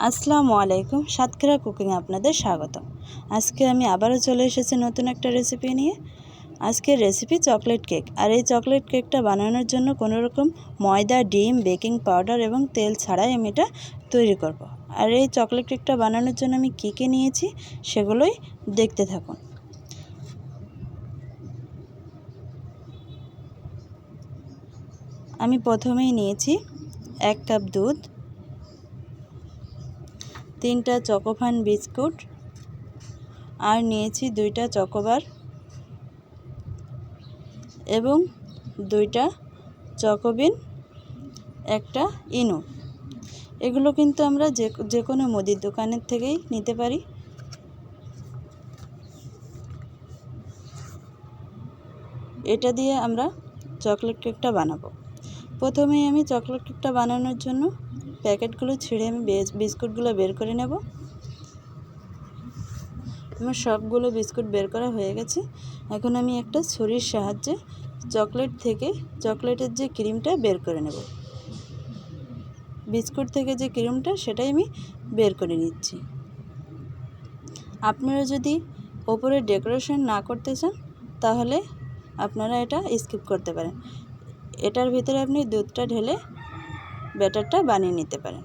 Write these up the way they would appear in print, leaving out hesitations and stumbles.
আসসালামু আলাইকুম, সাতক্ষীরা কুকিংয়ে আপনাদের স্বাগতম। আজকে আমি আবারও চলে এসেছি নতুন একটা রেসিপি নিয়ে। আজকের রেসিপি চকলেট কেক। আর এই চকলেট কেকটা বানানোর জন্য কোনো রকম ময়দা, ডিম, বেকিং পাউডার এবং তেল ছাড়াই আমি এটা তৈরি করব। আর এই চকলেট কেকটা বানানোর জন্য আমি কী কী নিয়েছি সেগুলোই দেখতে থাকুন। আমি প্রথমেই নিয়েছি 1 কাপ দুধ, 3টা চকোফান বিস্কুট, আর নিয়েছি 2টা চকোবার এবং 2টা চকোবিন, একটা ইনো। এগুলো কিন্তু আমরা যে কোনো মুদির দোকানের থেকেই নিতে পারি। এটা দিয়ে আমরা চকলেট কেকটা বানাবো। প্রথমেই আমি চকলেট কেকটা বানানোর জন্য প্যাকেটগুলো ছিঁড়ে আমি বিস্কুটগুলো বের করে নেব। আমার সবগুলো বিস্কুট বের করা হয়ে গেছে। এখন আমি একটা ছুরির সাহায্যে চকলেটের যে ক্রিমটা বের করে নেব। বিস্কুট থেকে যে ক্রিমটা সেটাই আমি বের করে নিচ্ছি। আপনারা যদি ওপরে ডেকোরেশন না করতে চান তাহলে আপনারা এটা স্কিপ করতে পারেন। এটার ভিতরে আপনি দুধটা ঢেলে ব্যাটারটা বানিয়ে নিতে পারেন।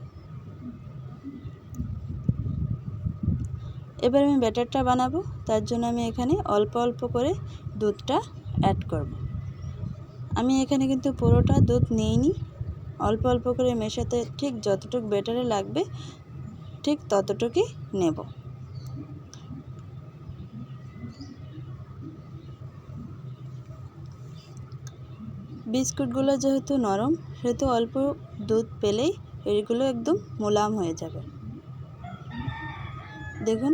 এবার আমি ব্যাটারটা বানাবো, তার জন্য আমি এখানে অল্প অল্প করে দুধটা অ্যাড করব। আমি এখানে কিন্তু পুরোটা দুধ নিইনি, অল্প অল্প করে মেশাতে ঠিক যতটুকু ব্যাটারে লাগবে ঠিক ততটুকুই নেব। বিস্কুটগুলো যেহেতু নরম সেহেতু অল্প দুধ পেলেই এগুলো একদম মোলায়েম হয়ে যাবে। দেখুন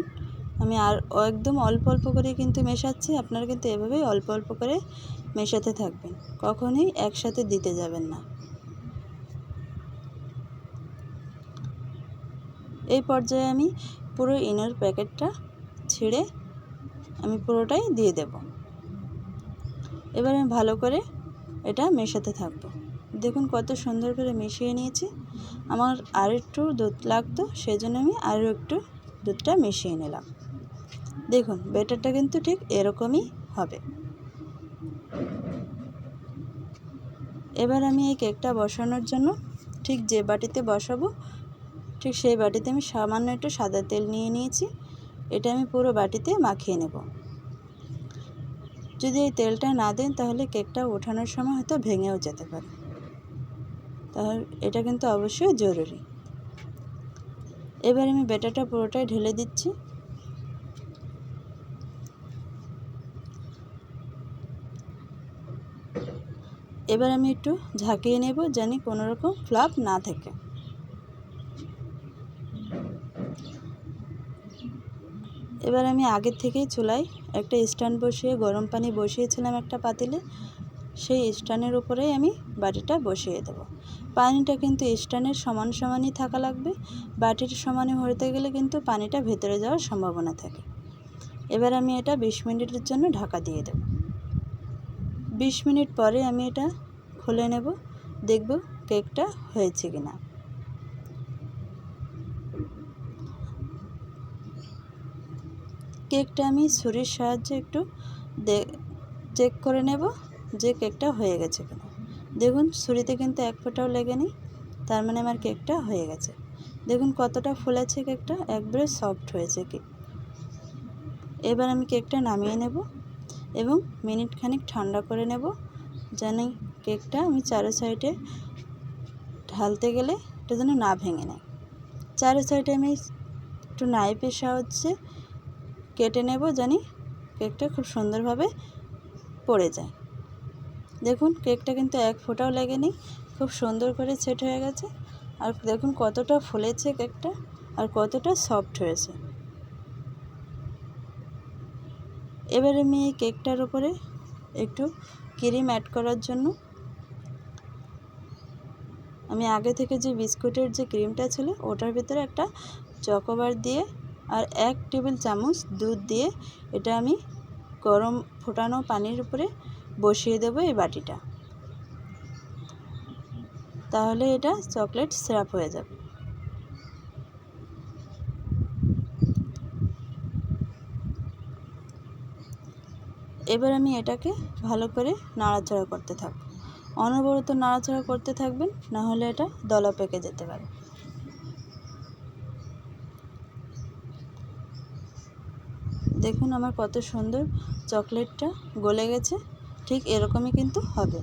আমি আর একদম অল্প অল্প করে কিন্তু মেশাচ্ছি। আপনারা কিন্তু এভাবেই অল্প অল্প করে মেশাতে থাকবেন, কখনোই একসাথে দিতে যাবেন না। এই পর্যায়ে আমি পুরো ইনোর প্যাকেটটা ছিঁড়ে আমি পুরোটাই দিয়ে দেব। এবার আমি ভালো করে এটা মেশাতে থাকবো। দেখুন কত সুন্দর করে মিশিয়ে নিয়েছি। আমার আর একটু দুধ লাগতো, সেই জন্য আমি আরও একটু দুধটা মিশিয়ে নিলাম। দেখুন ব্যাটারটা কিন্তু ঠিক এরকমই হবে। এবার আমি এই কেকটা বসানোর জন্য ঠিক যে বাটিতে বসাবো ঠিক সেই বাটিতে আমি সামান্য একটু সাদা তেল নিয়ে নিয়েছি। এটা আমি পুরো বাটিতে মাখিয়ে নেব। যদি এই তেলটা না দেন তাহলে কেকটা ওঠানোর সময় হয়তো ভেঙেও যেতে পারে, তাহলে এটা কিন্তু অবশ্যই জরুরি। এবার আমি ব্যাটারটা পুরোটাই ঢেলে দিচ্ছি। এবার আমি একটু ঝাঁকিয়ে নেব যেন কোনো রকম ফ্লাপ না থাকে। এবার আমি আগের থেকেই চুলায় একটা স্ট্যান্ড বসিয়ে গরম পানি বসিয়েছিলাম একটা পাতিলে। সেই স্ট্যান্ডের উপরেই আমি বাটিটা বসিয়ে দেব। পানিটা কিন্তু স্ট্যান্ডের সমান সমানই থাকা লাগবে। বাটির সমানে হতে গেলে কিন্তু পানিটা ভেতরে যাওয়ার সম্ভাবনা থাকে। এবার আমি এটা 20 মিনিটের জন্য ঢাকা দিয়ে দেব। 20 মিনিট পরে আমি এটা খুলে নেব, দেখব কেকটা হয়েছে কিনা। কেকটা আমি ছুরির সাহায্যে একটু চেক করে নেব যে কেকটা হয়ে গেছে কিনা। দেখুন ছুরিতে কিন্তু এক ফোঁটাও লেগেনি, তার মানে আমার কেকটা হয়ে গেছে। দেখুন কতটা ফুলেছে কেকটা, একবারে সফট হয়েছে কেক। এবার আমি কেকটা নামিয়ে নেব এবং মিনিট খানিক ঠান্ডা করে নেব, যেন কেকটা আমি চারো সাইডে ঢালতে গেলে এটা যেন না ভেঙে নেয়। চারো সাইডে আমি একটু নাইফের সাহায্যে কেটে নেব, জানি কেকটা খুব সুন্দরভাবে পড়ে যায়। দেখুন কেকটা কিন্তু এক ফোঁটাও লাগেনি, খুব সুন্দর করে সেট হয়ে গেছে। আর দেখুন কতটা ফুলেছে কেকটা আর কতটা সফট হয়েছে। এবার আমি এই কেকটার উপরে একটু ক্রিম অ্যাড করার জন্য আমি আগে থেকে যে বিস্কুটের যে ক্রিমটা ছিল ওটার ভিতরে একটা চকোবার দিয়ে আর 1 টেবিল চামচ দুধ দিয়ে এটা আমি গরম ফোটানো পানির উপরে বসিয়ে দেব এই বাটিটা, তাহলে এটা চকলেট সিরাপ হয়ে যাবে। এবার আমি এটাকে ভালো করে নাড়াচাড়া করতে থাকবো। অনবরত নাড়াচাড়া করতে থাকবেন, না হলে এটা দলা পেকে যেতে পারে। দেখুন আমার কত সুন্দর চকলেটটা গলে গেছে। ঠিক এরকমই কিন্তু হবে।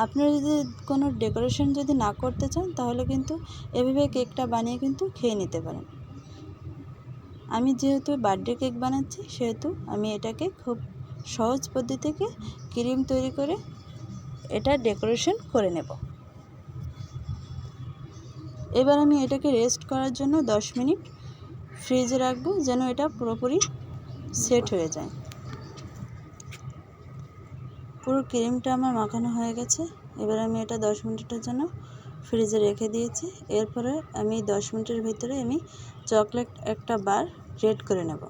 আপনারা যদি কোনো ডেকোরেশন যদি না করতে চান, তাহলে কিন্তু এভাবে কেকটা বানিয়ে কিন্তু খেয়ে নিতে পারেন। আমি যেহেতু বার্থডে কেক বানাচ্ছি, সেহেতু আমি এটাকে খুব সহজ পদ্ধতিতে ক্রিম তৈরি করে এটা ডেকোরেশন করে নেব। এবার আমি এটাকে রেস্ট করার জন্য 10 মিনিট ফ্রিজে রাখবো, যেন এটা পুরোপুরি সেট হয়ে যায়। পুরো ক্রিমটা আমার মাখানো হয়ে গেছে। এবার আমি এটা 10 মিনিটের জন্য ফ্রিজে রেখে দিয়েছি। এরপরে আমি 10 মিনিটের ভিতরে আমি চকলেট একটা বার গ্রেট করে নেব।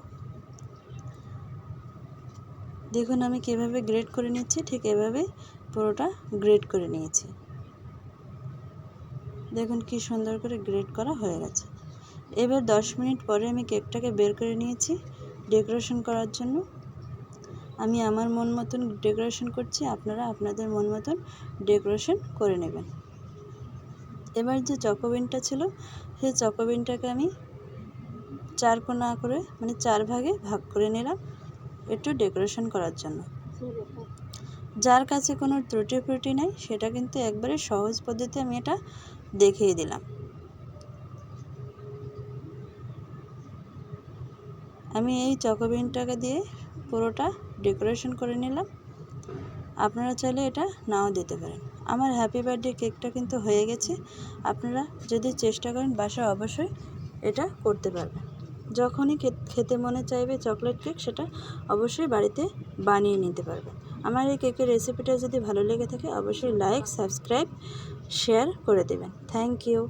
দেখুন আমি কিভাবে গ্রেট করে নিচ্ছি, ঠিক এভাবে পুরোটা গ্রেট করে নিয়েছি। দেখুন কি সুন্দর করে গ্রেট করা হয়ে গেছে। এবার 10 মিনিট পরে আমি কেকটাকে বের করে নিয়েছি ডেকোরেশন করার জন্য। আমি আমার মন মতন ডেকোরেশন করছি, আপনারা আপনাদের মন মতন ডেকোরেশন করে নেবেন। এবার যে চকোবিনটা ছিল, সেই চকোবিনটাকে আমি 4 কোনা করে মানে 4 ভাগে ভাগ করে নিলাম একটু ডেকোরেশন করার জন্য। যার কাছে কোনো ত্রুটি নেই, সেটা কিন্তু একবারে সহজ পদ্ধতি আমি এটা দেখিয়ে দিলাম। আমি এই চকোবিনটাকে দিয়ে পুরোটা ডেকোরেশন করে নিলাম। আপনারা চাইলে এটা নাও দিতে পারেন। আমার হ্যাপি বার্থডে কেকটা কিন্তু হয়ে গেছে। আপনারা যদি চেষ্টা করেন, বাসায় অবশ্যই এটা করতে পারবেন। যখনই খেতে মনে চাইবে চকলেট কেক, সেটা অবশ্যই বাড়িতে বানিয়ে নিতে পারবেন। আমার এই কেকের রেসিপিটা যদি ভালো লেগে থাকে, অবশ্যই লাইক, সাবস্ক্রাইব, শেয়ার করে দেবেন। Thank you.